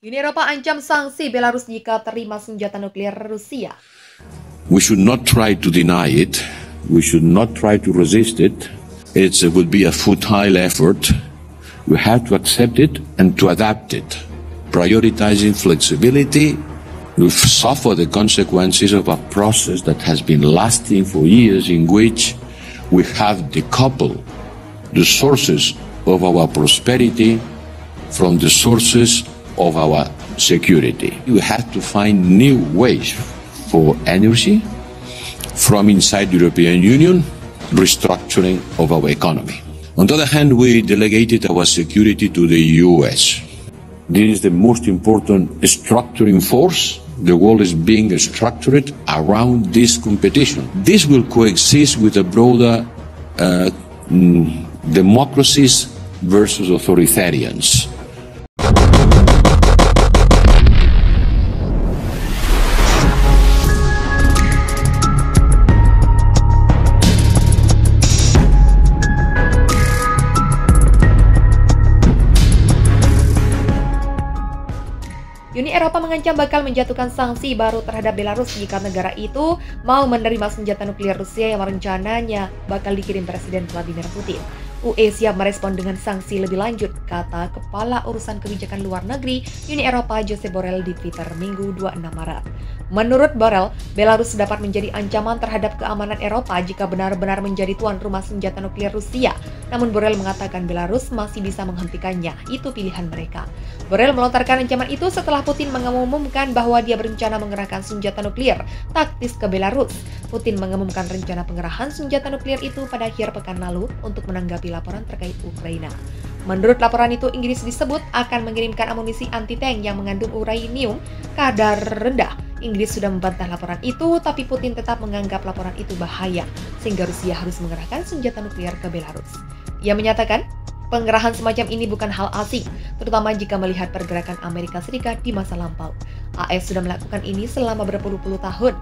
Uni Eropa ancam sanksi Belarus jika terima senjata nuklir Rusia. We should not try to deny it. We should not try to resist it. It would be a futile effort. We have to accept it and to adapt it. Prioritizing flexibility, we suffer the consequences of a process that has been lasting for years, in which we have decoupled the sources of our prosperity from the sources of our security. We have to find new ways for energy from inside the European Union, restructuring of our economy. On the other hand, we delegated our security to the US. This is the most important structuring force. The world is being structured around this competition. This will coexist with the broader democracies versus authoritarians. Uni Eropa mengancam bakal menjatuhkan sanksi baru terhadap Belarus jika negara itu mau menerima senjata nuklir Rusia yang rencananya bakal dikirim Presiden Vladimir Putin. UE siap merespon dengan sanksi lebih lanjut, kata Kepala Urusan Kebijakan Luar Negeri Uni Eropa Josep Borrell di Twitter Minggu 26 Maret. Menurut Borrell, Belarus dapat menjadi ancaman terhadap keamanan Eropa jika benar-benar menjadi tuan rumah senjata nuklir Rusia. Namun Borrell mengatakan Belarus masih bisa menghentikannya, itu pilihan mereka. Borrell melontarkan ancaman itu setelah Putin mengumumkan bahwa dia berencana mengerahkan senjata nuklir taktis ke Belarus. Putin mengumumkan rencana pengerahan senjata nuklir itu pada akhir pekan lalu untuk menanggapi laporan terkait Ukraina. Menurut laporan itu, Inggris disebut akan mengirimkan amunisi anti-tank yang mengandung uranium kadar rendah. Inggris sudah membantah laporan itu, tapi Putin tetap menganggap laporan itu bahaya, sehingga Rusia harus mengerahkan senjata nuklir ke Belarus. Ia menyatakan, pengerahan semacam ini bukan hal asing, terutama jika melihat pergerakan Amerika Serikat di masa lampau. AS sudah melakukan ini selama berpuluh tahun.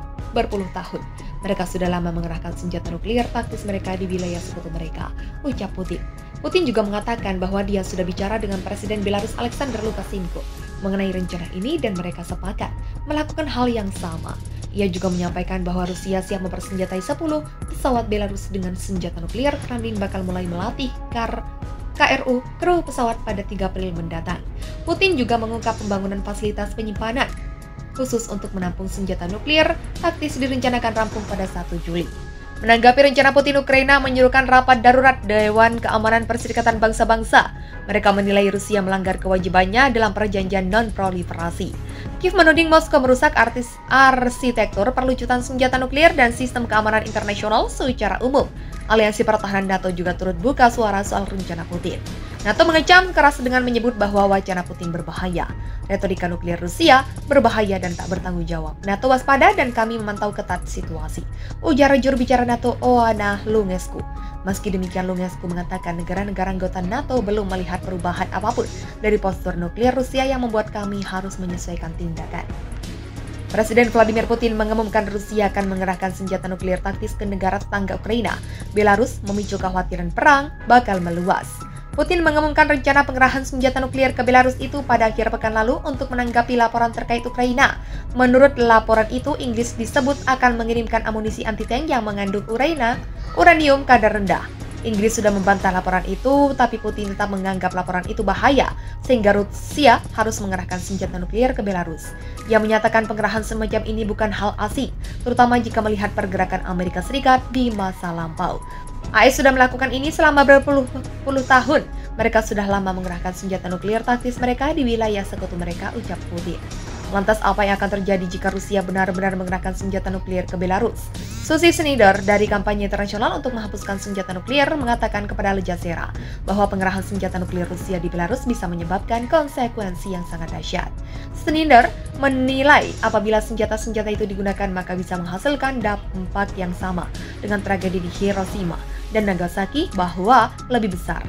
Mereka sudah lama mengerahkan senjata nuklir taktis mereka di wilayah sekutu mereka, ucap Putin. Putin juga mengatakan bahwa dia sudah bicara dengan Presiden Belarus Alexander Lukashenko mengenai rencana ini dan mereka sepakat melakukan hal yang sama. Ia juga menyampaikan bahwa Rusia siap mempersenjatai 10 pesawat Belarus dengan senjata nuklir. Kremlin bakal mulai melatih KRU kru pesawat pada 3 April mendatang. Putin juga mengungkap pembangunan fasilitas penyimpanan khusus untuk menampung senjata nuklir taktis direncanakan rampung pada 1 Juli. Menanggapi rencana Putin, Ukraina menyerukan rapat darurat Dewan Keamanan Perserikatan Bangsa-Bangsa. Mereka menilai Rusia melanggar kewajibannya dalam perjanjian non-proliferasi. Kiev menuding Moskow merusak arsitektur perlucutan senjata nuklir dan sistem keamanan internasional secara umum. Aliansi Pertahanan NATO juga turut buka suara soal rencana Putin. NATO mengecam keras dengan menyebut bahwa wacana Putin berbahaya. Retorika nuklir Rusia berbahaya dan tak bertanggung jawab. NATO waspada dan kami memantau ketat situasi, ujar juru bicara NATO Oana Lungescu. Meski demikian, Lungescu mengatakan negara-negara anggota NATO belum melihat perubahan apapun dari postur nuklir Rusia yang membuat kami harus menyesuaikan tindakan. Presiden Vladimir Putin mengumumkan Rusia akan mengerahkan senjata nuklir taktis ke negara tetangga Ukraina. Belarus memicu kekhawatiran perang bakal meluas. Putin mengumumkan rencana pengerahan senjata nuklir ke Belarus itu pada akhir pekan lalu untuk menanggapi laporan terkait Ukraina. Menurut laporan itu, Inggris disebut akan mengirimkan amunisi anti-tank yang mengandung uranium kadar rendah. Inggris sudah membantah laporan itu, tapi Putin tetap menganggap laporan itu bahaya, sehingga Rusia harus mengerahkan senjata nuklir ke Belarus. Ia menyatakan pengerahan semacam ini bukan hal asing, terutama jika melihat pergerakan Amerika Serikat di masa lampau. AS sudah melakukan ini selama berpuluh tahun. Mereka sudah lama mengerahkan senjata nuklir taktis mereka di wilayah sekutu mereka, ucap Putin. Lantas apa yang akan terjadi jika Rusia benar-benar mengerahkan senjata nuklir ke Belarus? Susi Schneider dari Kampanye Internasional untuk Menghapuskan Senjata Nuklir mengatakan kepada Al Jazeera bahwa pengerahan senjata nuklir Rusia di Belarus bisa menyebabkan konsekuensi yang sangat dahsyat. Schneider menilai apabila senjata-senjata itu digunakan maka bisa menghasilkan dampak yang sama dengan tragedi di Hiroshima dan Nagasaki, bahwa lebih besar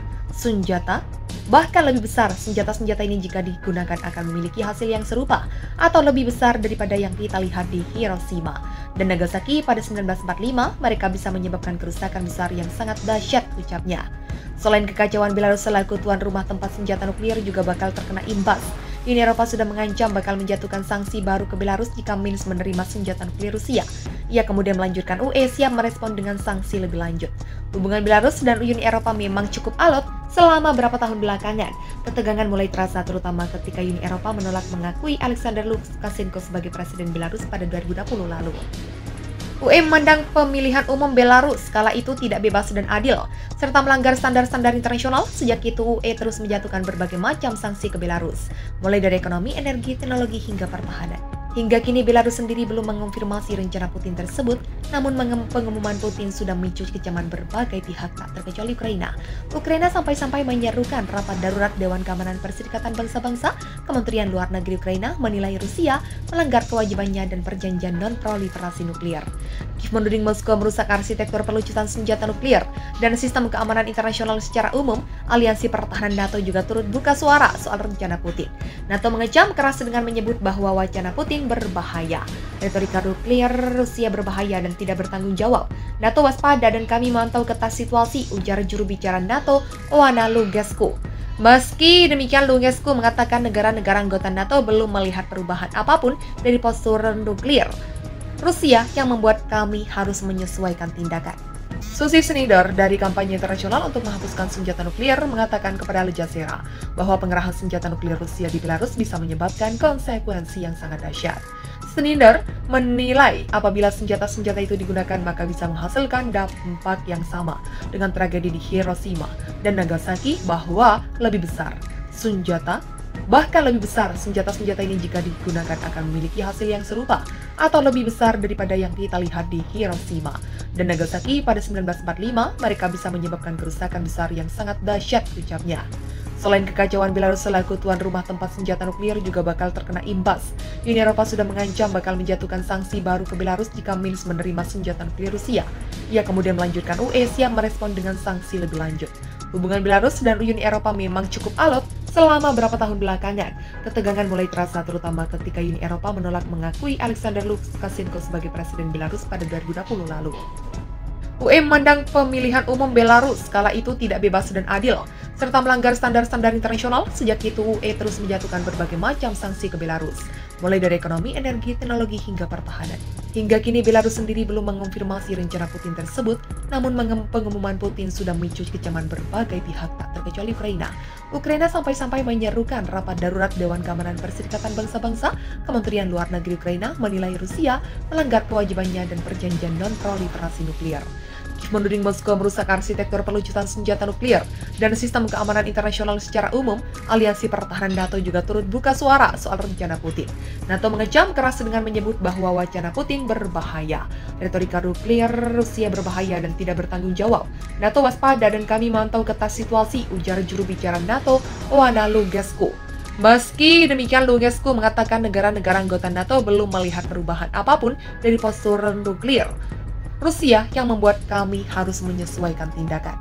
senjata-senjata ini jika digunakan akan memiliki hasil yang serupa atau lebih besar daripada yang kita lihat di Hiroshima dan Nagasaki pada 1945. Mereka bisa menyebabkan kerusakan besar yang sangat dahsyat, ucapnya. Selain kekacauan, Belarus selaku tuan rumah tempat senjata nuklir juga bakal terkena imbas Uni Eropa sudah mengancam bakal menjatuhkan sanksi baru ke Belarus jika Minsk menerima senjata nuklir Rusia. Ia kemudian melanjutkan UE siap merespon dengan sanksi lebih lanjut. Hubungan Belarus dan Uni Eropa memang cukup alot selama beberapa tahun belakangan. Ketegangan mulai terasa terutama ketika Uni Eropa menolak mengakui Alexander Lukashenko sebagai presiden Belarus pada 2020 lalu. UE memandang pemilihan umum Belarus kala itu tidak bebas dan adil, serta melanggar standar-standar internasional. Sejak itu, UE terus menjatuhkan berbagai macam sanksi ke Belarus, mulai dari ekonomi, energi, teknologi, hingga pertahanan. Hingga kini Belarus sendiri belum mengonfirmasi rencana Putin tersebut, namun pengumuman Putin sudah memicu kecaman berbagai pihak tak terkecuali Ukraina. Ukraina sampai-sampai menyerukan rapat darurat Dewan Keamanan Perserikatan Bangsa-Bangsa. Kementerian Luar Negeri Ukraina menilai Rusia melanggar kewajibannya dan perjanjian non-proliferasi nuklir. Kiev menuding Moskow merusak arsitektur pelucutan senjata nuklir dan sistem keamanan internasional secara umum. Aliansi pertahanan NATO juga turut buka suara soal rencana Putin. NATO mengecam keras dengan menyebut bahwa wacana Putin berbahaya. Retorika nuklir Rusia berbahaya dan tidak bertanggung jawab. NATO waspada dan kami memantau ketat situasi, ujar juru bicara NATO, Oana Lugescu. Meski demikian, Lugescu mengatakan negara-negara anggota NATO belum melihat perubahan apapun dari postur nuklir Rusia yang membuat kami harus menyesuaikan tindakan. Susi Snyder dari kampanye internasional untuk menghapuskan senjata nuklir mengatakan kepada Al Jazeera bahwa pengerahan senjata nuklir Rusia di Belarus bisa menyebabkan konsekuensi yang sangat dahsyat. Snyder menilai apabila senjata-senjata itu digunakan maka bisa menghasilkan dampak yang sama dengan tragedi di Hiroshima dan Nagasaki, bahwa lebih besar senjata-senjata ini jika digunakan akan memiliki hasil yang serupa atau lebih besar daripada yang kita lihat di Hiroshima dan Nagasaki pada 1945. Mereka bisa menyebabkan kerusakan besar yang sangat dahsyat, ucapnya. Selain kekacauan, Belarus selaku tuan rumah tempat senjata nuklir juga bakal terkena imbas. Uni Eropa sudah mengancam bakal menjatuhkan sanksi baru ke Belarus jika Minsk menerima senjata nuklir Rusia. Ia kemudian melanjutkan UE siap merespon dengan sanksi lebih lanjut. Hubungan Belarus dan Uni Eropa memang cukup alot selama beberapa tahun belakangan. Ketegangan mulai terasa terutama ketika Uni Eropa menolak mengakui Alexander Lukashenko sebagai presiden Belarus pada 2020 lalu. UE memandang pemilihan umum Belarus kala itu tidak bebas dan adil, serta melanggar standar-standar internasional. Sejak itu, UE terus menjatuhkan berbagai macam sanksi ke Belarus, mulai dari ekonomi, energi, teknologi, hingga pertahanan. Hingga kini Belarus sendiri belum mengonfirmasi rencana Putin tersebut, namun pengumuman Putin sudah memicu kecaman berbagai pihak tak terkecuali Ukraina. Ukraina sampai-sampai menyerukan rapat darurat Dewan Keamanan Perserikatan Bangsa-Bangsa. Kementerian Luar Negeri Ukraina menilai Rusia melanggar kewajibannya dan perjanjian non-proliferasi nuklir. Kiev menuding Moskow merusak arsitektur pelucutan senjata nuklir dan sistem keamanan internasional secara umum. Aliansi pertahanan NATO juga turut buka suara soal rencana Putin. NATO mengecam keras dengan menyebut bahwa wacana Putin berbahaya. Retorika nuklir Rusia berbahaya dan tidak bertanggung jawab. NATO waspada dan kami memantau ketat situasi, ujar juru bicara NATO, Oana Lugescu. Meski demikian, Lugescu mengatakan negara-negara anggota NATO belum melihat perubahan apapun dari postur nuklir Rusia yang membuat kami harus menyesuaikan tindakan.